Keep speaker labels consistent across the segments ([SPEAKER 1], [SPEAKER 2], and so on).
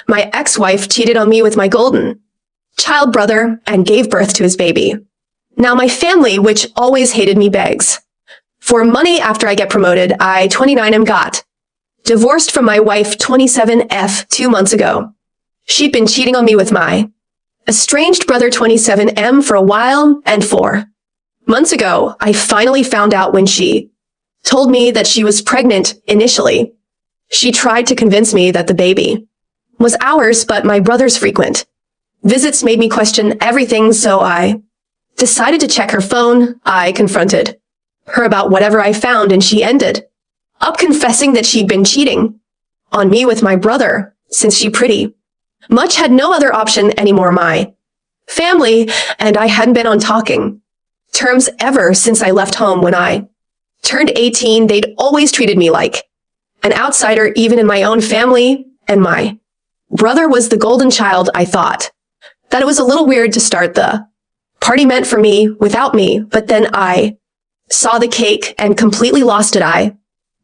[SPEAKER 1] my ex-wife cheated on me with my golden child brother and gave birth to his baby. Now my family, which always hated me, begs for money after I get promoted. I, 29M, got divorced from my wife, 27F, 2 months ago. She'd been cheating on me with my estranged brother, 27M, for a while, and 4 months ago, I finally found out when she told me that she was pregnant initially. She tried to convince me that the baby was ours, but my brother's frequent visits made me question everything, so I decided to check her phone. I confronted her about whatever I found, and she ended up confessing that she'd been cheating on me with my brother since she pretty much had no other option anymore. My family and I hadn't been on talking terms ever since I left home when I turned 18. They'd always treated me like an outsider, even in my own family, and my brother was the golden child. I thought that it was a little weird to start the party meant for me without me, but then I saw the cake and completely lost it. I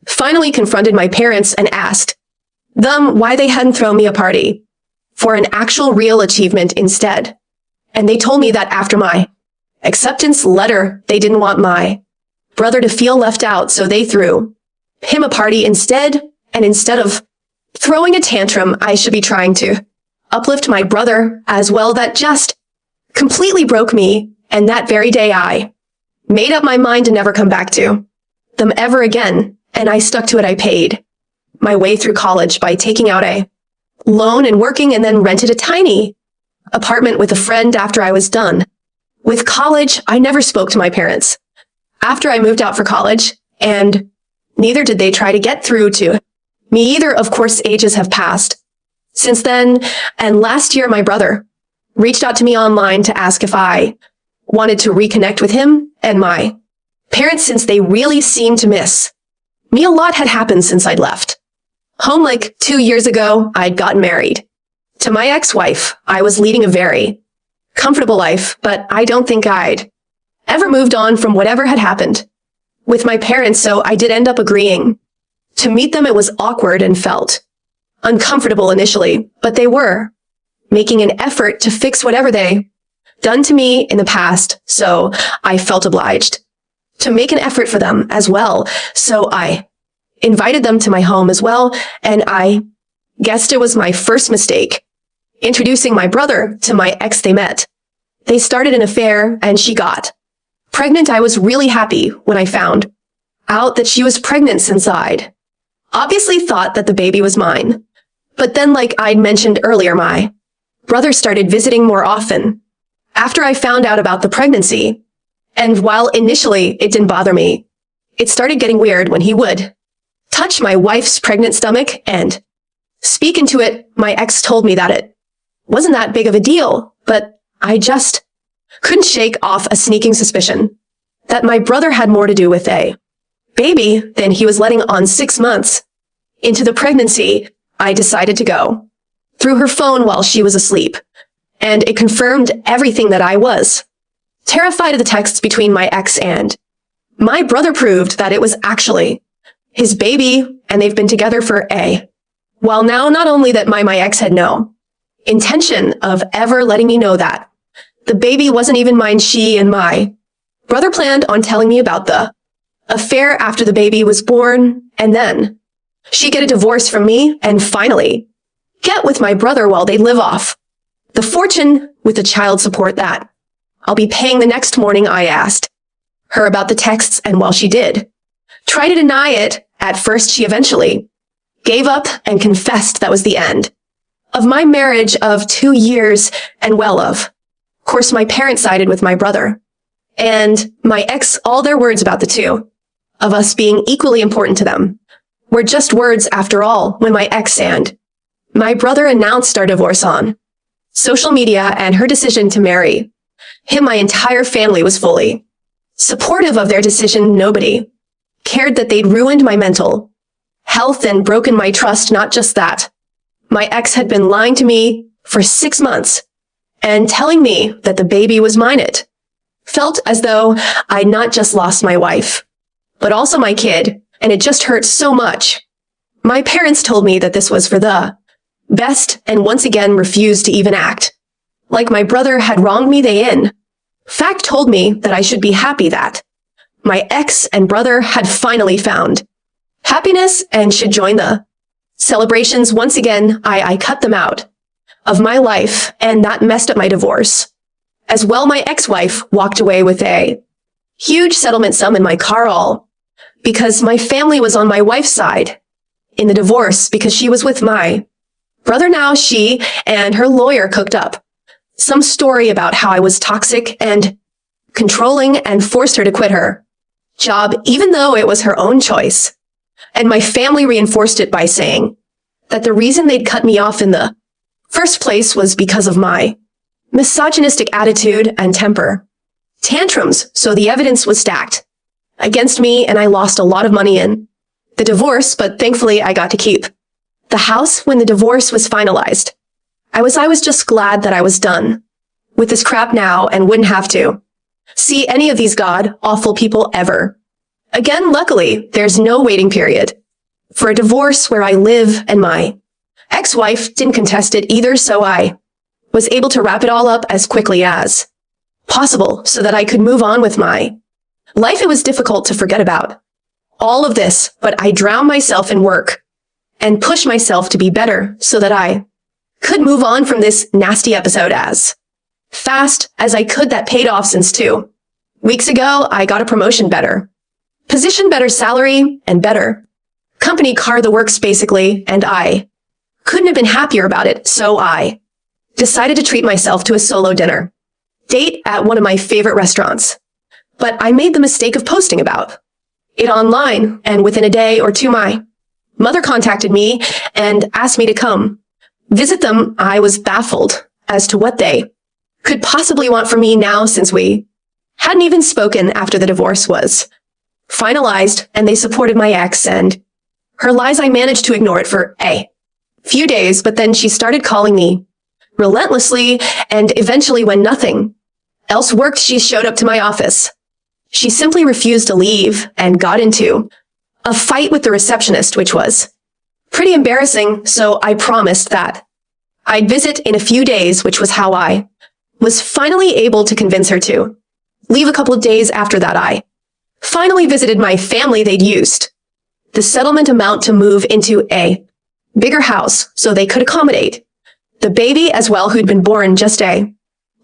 [SPEAKER 1] finally confronted my parents and asked them why they hadn't thrown me a party for an actual real achievement instead. And they told me that after my acceptance letter, they didn't want my brother to feel left out, so they threw him a party instead. And instead of throwing a tantrum, I should be trying to uplift my brother as well. That just completely broke me. And that very day, I made up my mind to never come back to them ever again. And I stuck to it. I paid my way through college by taking out a loan and working, and then rented a tiny apartment with a friend after I was done with college. I never spoke to my parents after I moved out for college, and neither did they try to get through to me either. Of course, ages have passed since then, and last year my brother reached out to me online to ask if I wanted to reconnect with him and my parents, since they really seemed to miss me. A lot had happened since I'd left home. Like 2 years ago, I'd gotten married to my ex-wife. I was leading a very comfortable life, but I don't think I'd ever moved on from whatever had happened with my parents, so I did end up agreeing to meet them. It was awkward and felt uncomfortable initially, but they were making an effort to fix whatever they done to me in the past, so I felt obliged to make an effort for them as well. So I invited them to my home as well, and I guessed it was my first mistake introducing my brother to my ex. They met. They started an affair, and she got pregnant. I was really happy when I found out that she was pregnant, since I'd obviously thought that the baby was mine. But then, like I'd mentioned earlier, my brother started visiting more often after I found out about the pregnancy. And while initially it didn't bother me, it started getting weird when he would touch my wife's pregnant stomach and speak into it. My ex told me that it wasn't that big of a deal, but I just couldn't shake off a sneaking suspicion that my brother had more to do with a baby than he was letting on. 6 months into the pregnancy, I decided to go through her phone while she was asleep, and it confirmed everything that I was terrified of. The texts between my ex and my brother proved that it was actually his baby, and they've been together for a while now. Not only that, my ex had no intention of ever letting me know that the baby wasn't even mine. She and my brother planned on telling me about the affair after the baby was born, and then she'd get a divorce from me and finally get with my brother while they live off the fortune with the child support that I'll be paying. The next morning, I asked her about the texts, and while she did try to deny it at first, she eventually gave up and confessed that was the end of my marriage of 2 years. And well, of course, my parents sided with my brother and my ex. All their words about the two of us being equally important to them were just words after all. When my ex and my brother announced our divorce on social media and her decision to marry him, my entire family was fully supportive of their decision. Nobody cared that they'd ruined my mental health and broken my trust. Not just that, my ex had been lying to me for 6 months and telling me that the baby was mine. It felt as though I'd not just lost my wife, but also my kid, and it just hurt so much. My parents told me that this was for the best and once again refused to even act. Like my brother had wronged me they in. Fact told me that I should be happy that my ex and brother had finally found happiness and should join the celebrations. Once again, I cut them out of my life, and that messed up my divorce. As well, my ex-wife walked away with a huge settlement sum in my car, all because my family was on my wife's side in the divorce because she was with my brother. Now she and her lawyer cooked up some story about how I was toxic and controlling and forced her to quit her job, even though it was her own choice. And my family reinforced it by saying that the reason they'd cut me off in the first place was because of my misogynistic attitude and temper tantrums. So the evidence was stacked against me, and I lost a lot of money in the divorce, but thankfully I got to keep the house when the divorce was finalized. I was just glad that I was done with this crap now and wouldn't have to see any of these god-awful people ever again. Luckily, there's no waiting period for a divorce where I live, and my ex-wife didn't contest it either, so I was able to wrap it all up as quickly as possible so that I could move on with my life. It was difficult to forget about all of this, but I drowned myself in work and pushed myself to be better so that I could move on from this nasty episode as fast as I could. That paid off since 2 weeks ago. I got a promotion, better position, better salary, and better company car, the works basically, and I couldn't have been happier about it. So I decided to treat myself to a solo dinner date at one of my favorite restaurants. But I made the mistake of posting about it online, and within a day or two, my mother contacted me and asked me to come visit them. I was baffled as to what they could possibly want from me now, since we hadn't even spoken after the divorce was finalized, and they supported my ex and her lies. I managed to ignore it for a few days, but then she started calling me relentlessly, and eventually, when nothing else worked, she showed up to my office. She simply refused to leave and got into a fight with the receptionist, which was pretty embarrassing. So I promised that I'd visit in a few days, which was how I was finally able to convince her to leave. A couple of days after that, I finally visited my family. They'd used the settlement amount to move into a bigger house so they could accommodate the baby as well, who'd been born just a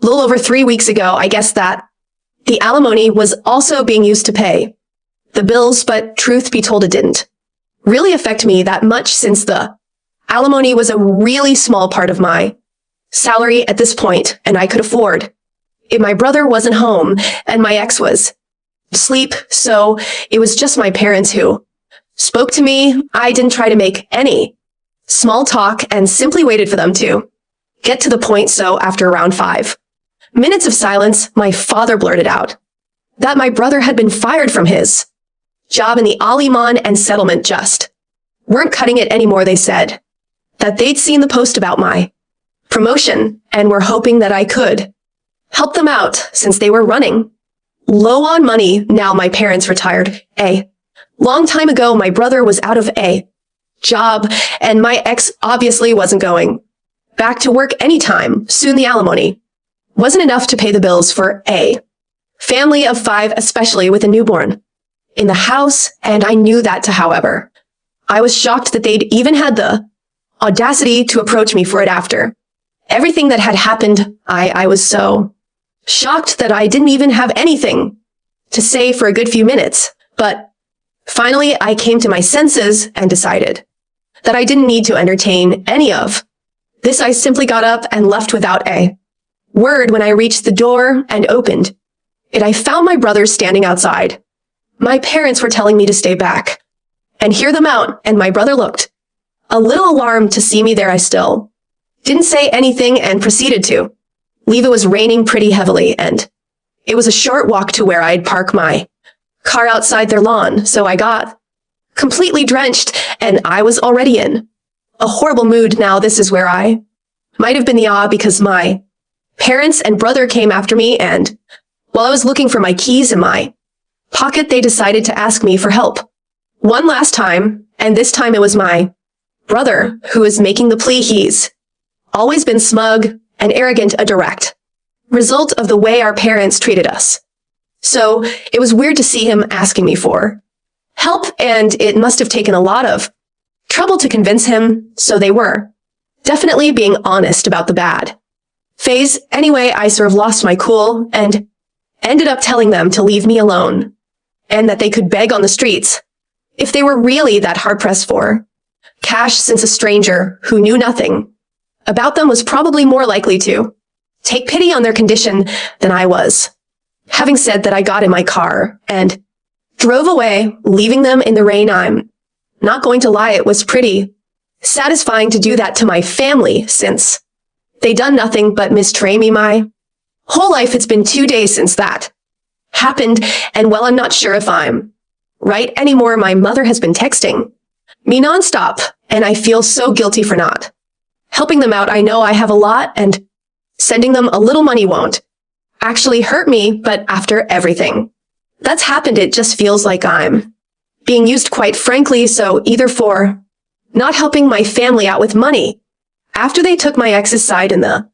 [SPEAKER 1] little over 3 weeks ago. I guess that the alimony was also being used to pay the bills, but truth be told, it didn't really affect me that much, since the alimony was a really small part of my salary at this point, and I could afford it. My brother wasn't home and my ex was asleep, so it was just my parents who spoke to me. I didn't try to make any small talk and simply waited for them to get to the point. So after around 5 minutes of silence, my father blurted out that my brother had been fired from his job, and the Aliman and settlement just weren't cutting it anymore. They said that they'd seen the post about my promotion and were hoping that I could help them out since they were running low on money. Now my parents retired a long time ago. My brother was out of a job, and my ex obviously wasn't going back to work anytime soon. The alimony wasn't enough to pay the bills for a family of 5, especially with a newborn in the house, and I knew that too. However, I was shocked that they'd even had the audacity to approach me for it after everything that had happened. I was so shocked that I didn't even have anything to say for a good few minutes. But finally, I came to my senses and decided that I didn't need to entertain any of this. I simply got up and left without a word. When I reached the door and opened it, I found my brother standing outside. My parents were telling me to stay back and hear them out, and my brother looked a little alarmed to see me there. I still didn't say anything and proceeded to leave. It was raining pretty heavily, and it was a short walk to where I'd park my car outside their lawn, so I got completely drenched, and I was already in a horrible mood. Now this is where I might have been the because my parents and brother came after me, and while I was looking for my keys in my pocket, they decided to ask me for help one last time, and this time it was my brother who is making the plea. He's always been smug and arrogant, a direct result of the way our parents treated us. So it was weird to see him asking me for help, and it must have taken a lot of trouble to convince him, so they were definitely being honest about the bad phase. Anyway, I sort of lost my cool and ended up telling them to leave me alone and that they could beg on the streets if they were really that hard-pressed for cash, since a stranger who knew nothing about them was probably more likely to take pity on their condition than I was. Having said that, I got in my car and drove away, leaving them in the rain. I'm not going to lie, it was pretty satisfying to do that to my family, since they done nothing but mistray me my whole life. It's been 2 days since that happened, and well, I'm not sure if I'm right anymore. My mother has been texting me nonstop, and I feel so guilty for not helping them out. I know I have a lot, and sending them a little money won't actually hurt me, but after everything that's happened, it just feels like I'm being used, quite frankly. So either for not helping my family out with money after they took my ex's side in the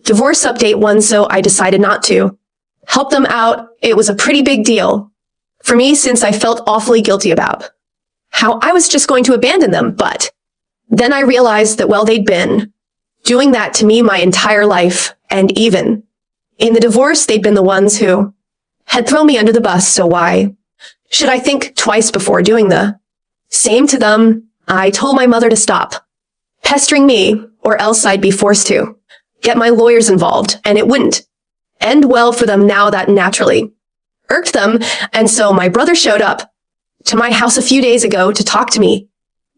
[SPEAKER 1] divorce update one, so I decided not to help them out. It was a pretty big deal for me, since I felt awfully guilty about how I was just going to abandon them. But then I realized that, well, they'd been doing that to me my entire life, and even in the divorce, they'd been the ones who had thrown me under the bus. So why should I think twice before doing the same to them? I told my mother to stop pestering me, or else I'd be forced to get my lawyers involved, and it wouldn't end well for them. Now that naturally irked them, and so my brother showed up to my house a few days ago to talk to me.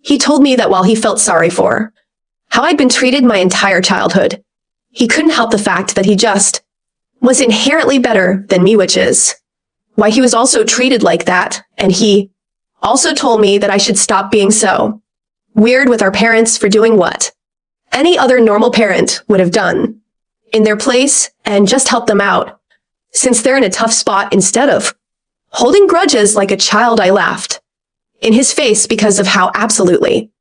[SPEAKER 1] He told me that while he felt sorry for how I'd been treated my entire childhood, he couldn't help the fact that he just was inherently better than me, which is why he was also treated like that. And he also told me that I should stop being so weird with our parents for doing what any other normal parent would have done in their place, and just help them out since they're in a tough spot, instead of holding grudges like a child. I laughed in his face because of how absolutely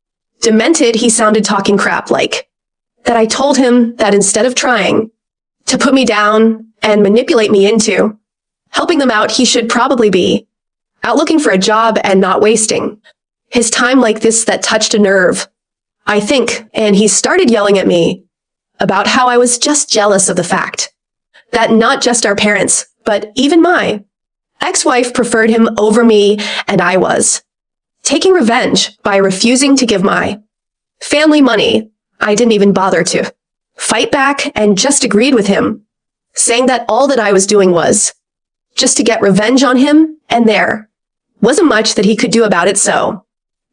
[SPEAKER 1] demented he sounded, talking crap like that. I told him that instead of trying to put me down and manipulate me into helping them out, he should probably be out looking for a job and not wasting his time like this. That touched a nerve, I think, and he started yelling at me about how I was just jealous of the fact that not just our parents, but even my ex-wife preferred him over me, and I was taking revenge by refusing to give my family money. I didn't even bother to fight back and just agreed with him, saying that all that I was doing was just to get revenge on him, and there wasn't much that he could do about it. So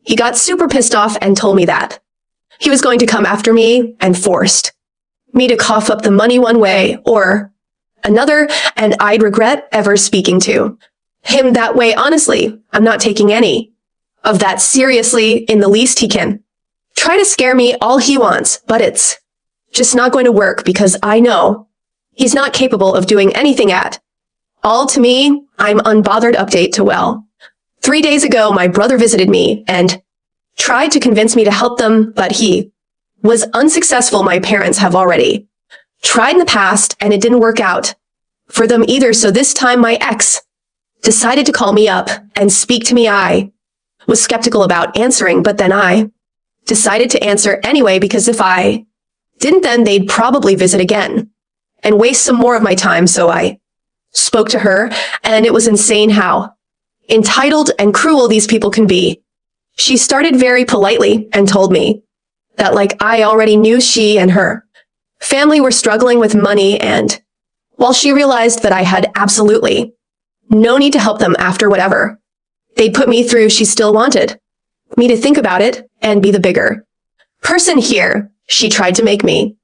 [SPEAKER 1] he got super pissed off and told me that he was going to come after me and forced me to cough up the money one way or another, and I'd regret ever speaking to him that way. Honestly, I'm not taking any of that seriously in the least. He can try to scare me all he wants, but it's just not going to work, because I know he's not capable of doing anything at all to me. I'm unbothered. Update to, well, 3 days ago, my brother visited me and tried to convince me to help them, but he was unsuccessful. My parents have already tried in the past, and it didn't work out for them either. So this time my ex decided to call me up and speak to me. I was skeptical about answering, but then I decided to answer anyway, because if I didn't, then they'd probably visit again and waste some more of my time. So I spoke to her, and it was insane how entitled and cruel these people can be. She started very politely and told me that, like, I already knew she and her family were struggling with money, and while she realized that I had absolutely no need to help them after whatever they'd put me through, she still wanted me to think about it and be the bigger person here. She tried to make me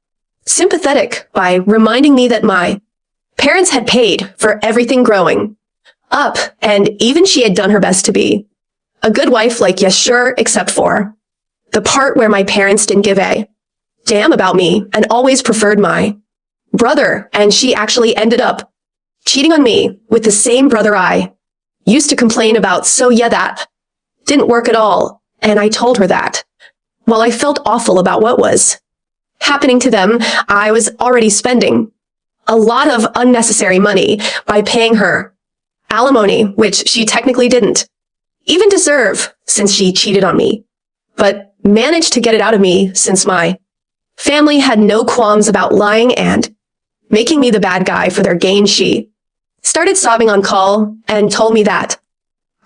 [SPEAKER 1] sympathetic by reminding me that my parents had paid for everything growing up, and even she had done her best to be a good wife. Like, yes, sure, except for the part where my parents didn't give a damn about me and always preferred my brother, and she actually ended up cheating on me with the same brother I used to complain about. So yeah, that didn't work at all, and I told her that While I felt awful about what was happening to them, I was already spending a lot of unnecessary money by paying her alimony, which she technically didn't even deserve since she cheated on me, but managed to get it out of me since my family had no qualms about lying and making me the bad guy for their gain. She started sobbing on call and told me that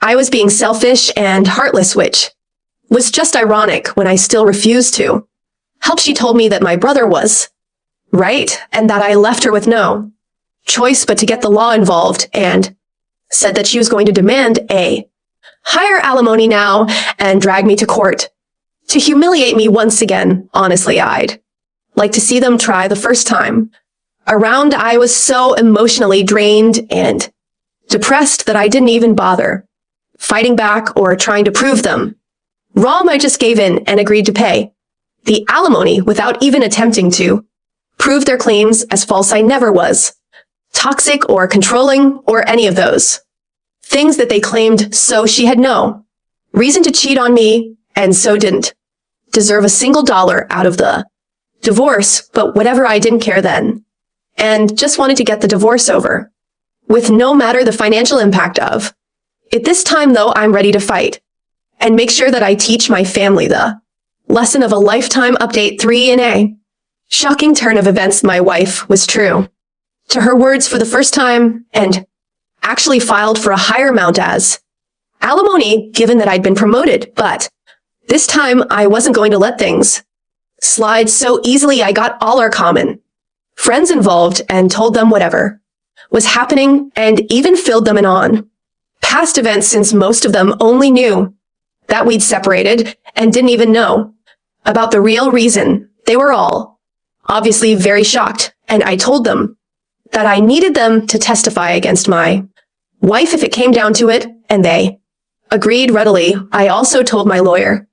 [SPEAKER 1] I was being selfish and heartless, which was just ironic when I still refused to help. She told me that my brother was right and that I left her with no choice but to get the law involved, and said that she was going to demand a higher alimony now and drag me to court to humiliate me once again. Honestly, I'd like to see them try the first time around. I was so emotionally drained and depressed that I didn't even bother fighting back or trying to prove them wrong. I just gave in and agreed to pay the alimony without even attempting to prove their claims as false. I never was toxic or controlling or any of those things that they claimed, so she had no reason to cheat on me and so didn't deserve a single dollar out of the divorce. But whatever, I didn't care then and just wanted to get the divorce over with, no matter the financial impact of it. This time, though, I'm ready to fight and make sure that I teach my family the lesson of a lifetime. Update 3: in a shocking turn of events, my wife was true to her words for the first time and actually filed for a higher amount as alimony, given that I'd been promoted. But this time I wasn't going to let things slide so easily. I got all our common friends involved and told them whatever was happening, and even filled them in on past events, since most of them only knew that we'd separated and didn't even know about the real reason. They were all obviously very shocked, and I told them that I needed them to testify against my wife if it came down to it, and they agreed readily. I also told my lawyer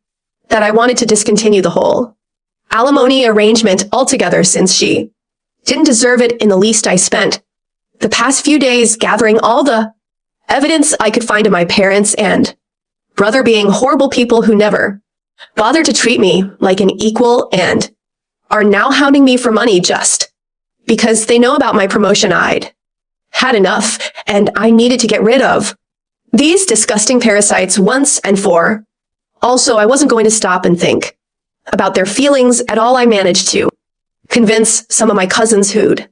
[SPEAKER 1] that I wanted to discontinue the whole alimony arrangement altogether, since she didn't deserve it in the least. I spent the past few days gathering all the evidence I could find of my parents and brother being horrible people who never bothered to treat me like an equal and are now hounding me for money just because they know about my promotion. I'd had enough, and I needed to get rid of these disgusting parasites once and for all. Also, I wasn't going to stop and think about their feelings at all. I managed to convince some of my cousins who'd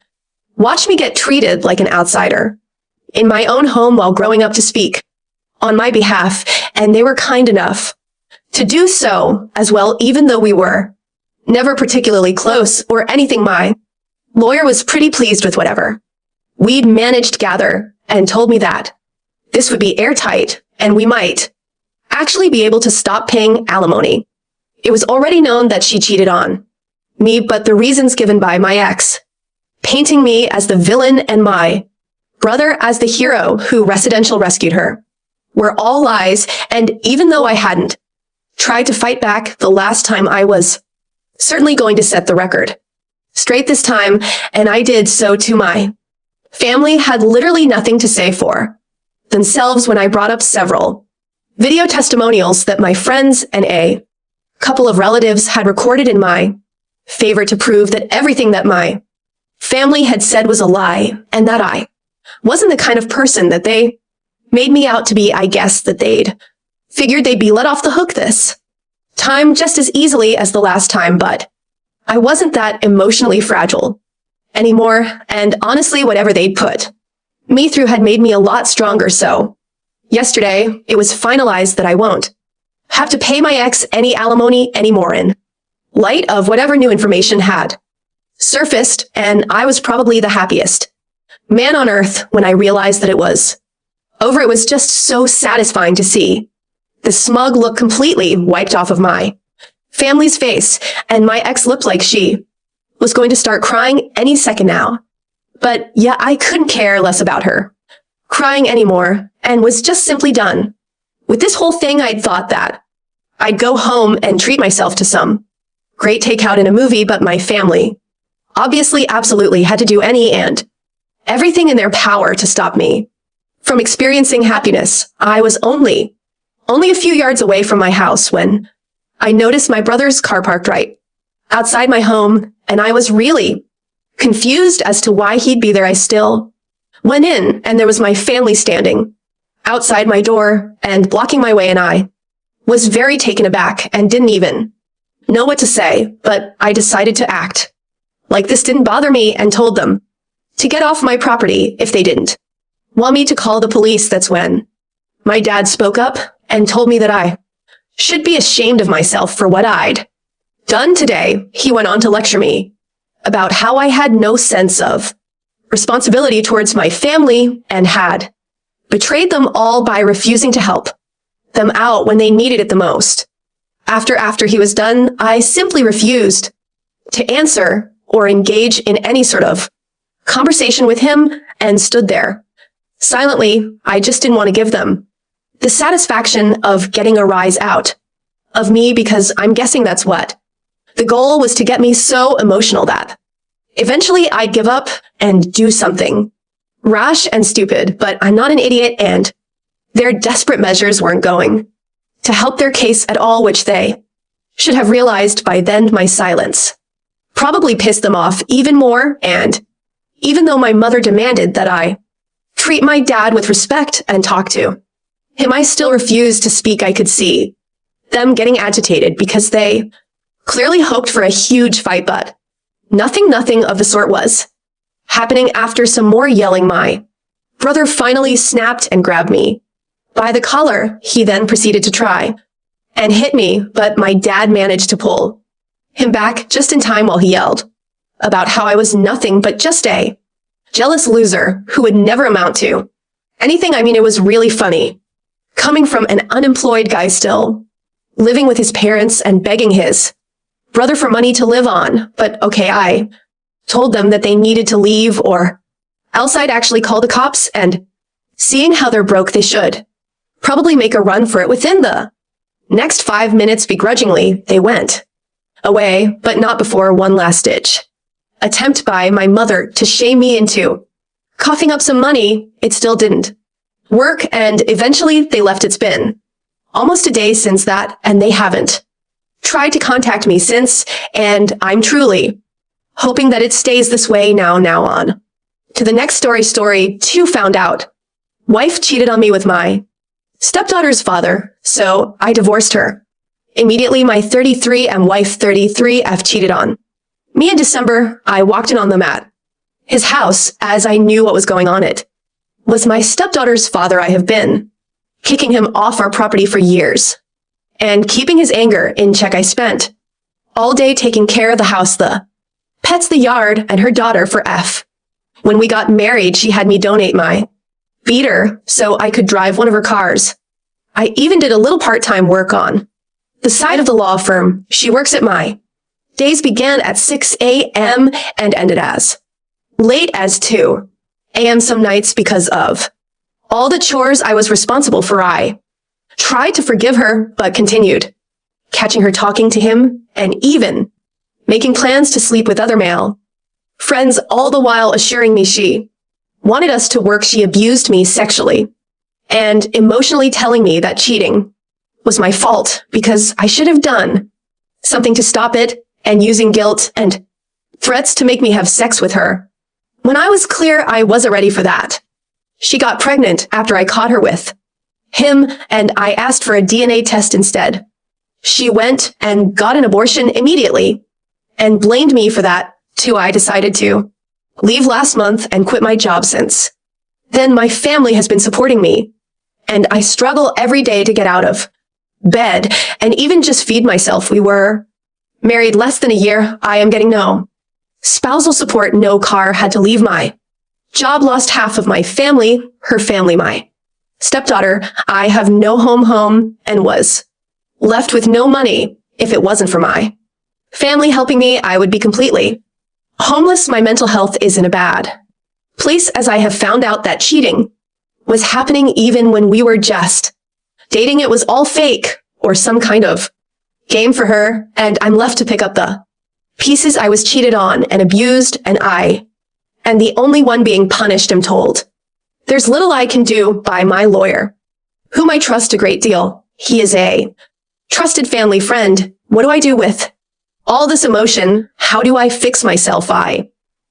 [SPEAKER 1] watched me get treated like an outsider in my own home while growing up to speak on my behalf, and they were kind enough to do so as well, even though we were never particularly close or anything. My lawyer was pretty pleased with whatever we'd managed to gather and told me that this would be airtight and we might actually be able to stop paying alimony. It was already known that she cheated on me, but the reasons given by my ex, painting me as the villain and my brother as the hero who residential rescued her, were all lies. And even though I hadn't tried to fight back the last time, I was certainly going to set the record straight this time, and I did so too. My family had literally nothing to say for themselves when I brought up several video testimonials that my friends and a couple of relatives had recorded in my favor to prove that everything that my family had said was a lie, and that I wasn't the kind of person that they made me out to be. I guess that they'd figured they'd be let off the hook this time just as easily as the last time, but I wasn't that emotionally fragile anymore, and honestly, whatever they'd put me through had made me a lot stronger. So yesterday, it was finalized that I won't have to pay my ex any alimony anymore in light of whatever new information had surfaced, and I was probably the happiest man on earth when I realized that it was over. It was just so satisfying to see the smug look completely wiped off of my family's face, and my ex looked like she was going to start crying any second now. But yeah, I couldn't care less about her crying anymore, and was just simply done with this whole thing. I'd thought that I'd go home and treat myself to some great takeout in a movie, but my family obviously absolutely had to do any and everything in their power to stop me from experiencing happiness. I was only a few yards away from my house when I noticed my brother's car parked right outside my home, and I was really confused as to why he'd be there. I still went in, and there was my family standing outside my door and blocking my way, and I was very taken aback and didn't even know what to say, but I decided to act like this didn't bother me and told them to get off my property if they didn't want me to call the police. That's when my dad spoke up and told me that I should be ashamed of myself for what I'd done today. He went on to lecture me about how I had no sense of responsibility towards my family and had betrayed them all by refusing to help them out when they needed it the most. After he was done, I simply refused to answer or engage in any sort of conversation with him and stood there silently. I just didn't want to give them the satisfaction of getting a rise out of me, because I'm guessing that's what the goal was, to get me so emotional that eventually I'd give up and do something rash and stupid. But I'm not an idiot, and their desperate measures weren't going to help their case at all, which they should have realized by then. My silence probably pissed them off even more, and even though my mother demanded that I treat my dad with respect and talk to him, I still refused to speak. I could see them getting agitated because they clearly hoped for a huge fight, but nothing of the sort was happening. After some more yelling, my brother finally snapped and grabbed me by the collar. He then proceeded to try and hit me, but my dad managed to pull him back just in time while he yelled about how I was nothing but just a jealous loser who would never amount to anything. I mean, it was really funny coming from an unemployed guy still living with his parents and begging his brother for money to live on. But okay, I told them that they needed to leave or else I'd actually call the cops, and seeing how they're broke, they should probably make a run for it. Within the next 5 minutes, begrudgingly, they went away, but not before one last ditch attempt by my mother to shame me into coughing up some money. It still didn't work, and eventually they left. It's been almost a day since that, and they haven't tried to contact me since, and I'm truly hoping that it stays this way. Now on to the next story. Story 2, found out wife cheated on me with my stepdaughter's father, so I divorced her immediately. My 33 and wife 33F cheated on me in December. I walked in on them at his house as I knew what was going on. It was my stepdaughter's father. I have been kicking him off our property for years and keeping his anger in check. I spent all day taking care of the house, the pets, the yard, and her daughter for F. When we got married, she had me donate my beater so I could drive one of her cars. I even did a little part-time work on the side of the law firm she works at. My days began at 6 a.m. and ended as late as 2 a.m. some nights because of all the chores I was responsible for. I tried to forgive her, but continued catching her talking to him and even making plans to sleep with other male friends, all the while assuring me she wanted us to work. She abused me sexually and emotionally, telling me that cheating was my fault because I should have done something to stop it, and using guilt and threats to make me have sex with her when I was clear I wasn't ready for that. She got pregnant after I caught her with him, and I asked for a DNA test instead. She went and got an abortion immediately and blamed me for that too. I decided to leave last month and quit my job since then. My family has been supporting me, and I struggle every day to get out of bed and even just feed myself. We were married less than a year. I am getting no spousal support, no car, had to leave my job, lost half of my family, her family, my stepdaughter. I have no home, and was left with no money. If it wasn't for my family helping me, I would be completely homeless. My mental health is in a bad place, as I have found out that cheating was happening even when we were just dating. It was all fake or some kind of game for her, and I'm left to pick up the pieces. I was cheated on and abused, and I am the only one being punished. I'm told there's little I can do by my lawyer, whom I trust a great deal. He is a Trusted family friend, what do I do with all this emotion? How do I fix myself? I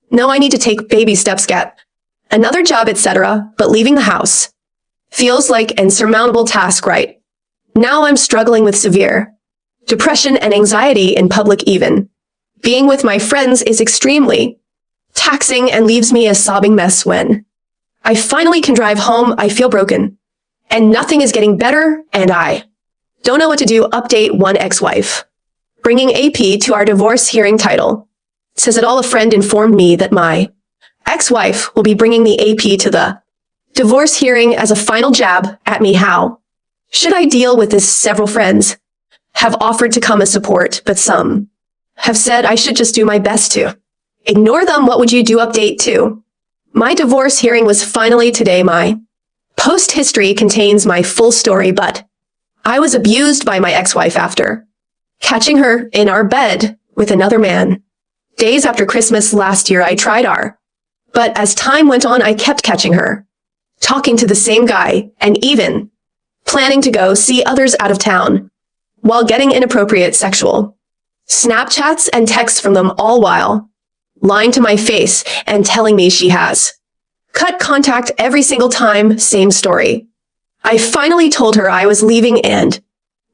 [SPEAKER 1] know I need to take baby steps, get another job, etc., but leaving the house feels like an insurmountable task right now. I'm struggling with severe depression and anxiety in public. Even being with my friends is extremely taxing and leaves me a sobbing mess. When I finally can drive home, I feel broken and nothing is getting better, and I don't know what to do. Update: one ex-wife bringing AP to our divorce hearing. Title says it all. A friend informed me that my ex-wife will be bringing the AP to the divorce hearing as a final jab at me. How should I deal with this? Several friends have offered to come as support, but some have said I should just do my best to ignore them. What would you do? Update 2. My divorce hearing was finally today. My post history contains my full story, but I was abused by my ex-wife after catching her in our bed with another man. Days after Christmas last year, I tried but as time went on, I kept catching her talking to the same guy and even planning to go see others out of town while getting inappropriate sexual Snapchats and texts from them, all while lying to my face and telling me she has cut contact every single time. Same story. I finally told her I was leaving and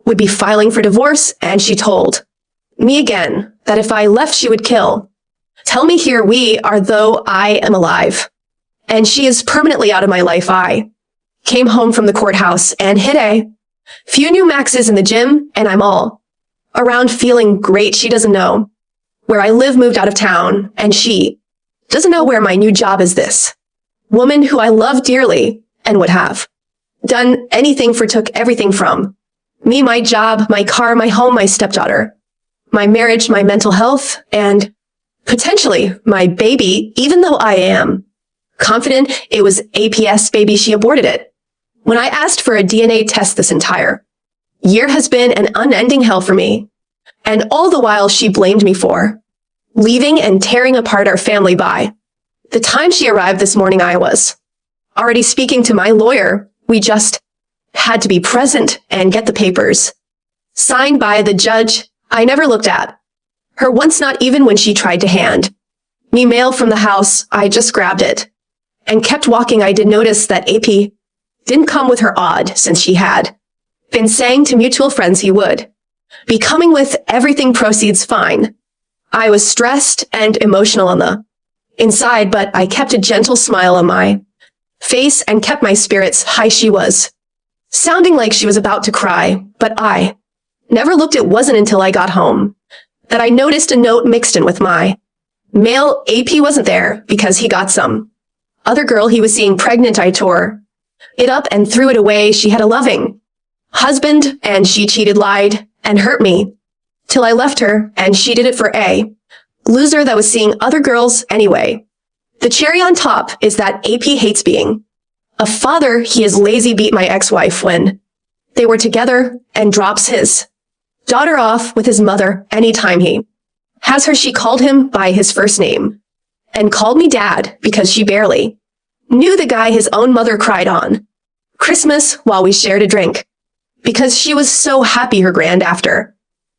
[SPEAKER 1] would be filing for divorce, and she told me again that if I left, she would tell me here we are, though I am alive, and she is permanently out of my life. I came home from the courthouse and hit a few new maxes in the gym, and I'm all around feeling great. She doesn't know where I live, moved out of town, and she doesn't know where my new job is. This woman who I love dearly and would have done anything for took everything from me: my job, my car, my home, my stepdaughter, my marriage, my mental health, and potentially my baby. Even though I am confident it was APS baby, she aborted it when I asked for a DNA test. This entire year has been an unending hell for me, and all the while she blamed me for leaving and tearing apart our family. By the time she arrived this morning, I was already speaking to my lawyer. We just had to be present and get the papers signed by the judge. I never looked at her once, not even when she tried to hand me mail from the house. I just grabbed it and kept walking. I did notice that AP didn't come with her, odd, since she had been saying to mutual friends he would be coming with everything proceeds fine. I was stressed and emotional on the inside, but I kept a gentle smile on my face and kept my spirits high. She was sounding like she was about to cry, but I never looked. It wasn't until I got home that I noticed a note mixed in with my mail. AP wasn't there because he got some other girl he was seeing pregnant. I tore it up and threw it away. She had a loving husband and she cheated, lied, and hurt me till I left her, and she did it for a loser that was seeing other girls anyway. The cherry on top is that AP hates being a father. He is lazy, beat my ex-wife when they were together, and drops his daughter off with his mother anytime he has her. She called him by his first name and called me dad because she barely knew the guy his own mother cried on Christmas while we shared a drink because she was so happy her grand after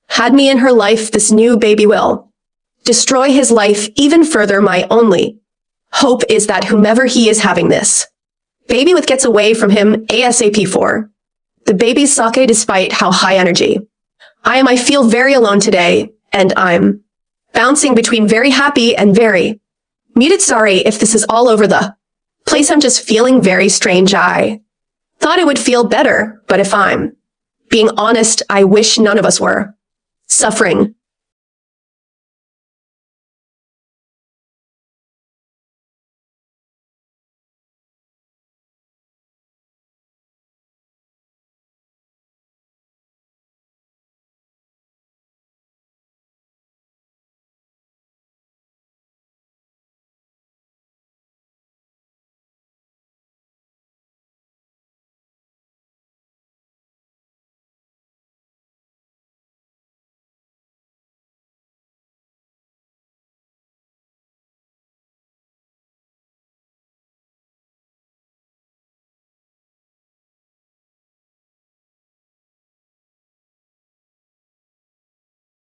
[SPEAKER 1] had me in her life. This new baby will destroy his life even further. My only hope is that whomever he is having this baby with gets away from him ASAP for the baby's sake. Despite how high energy I am, I feel very alone today, and I'm bouncing between very happy and very muted. Sorry if this is all over the place. I'm just feeling very strange. I thought it would feel better, but if I'm being honest, I wish none of us were suffering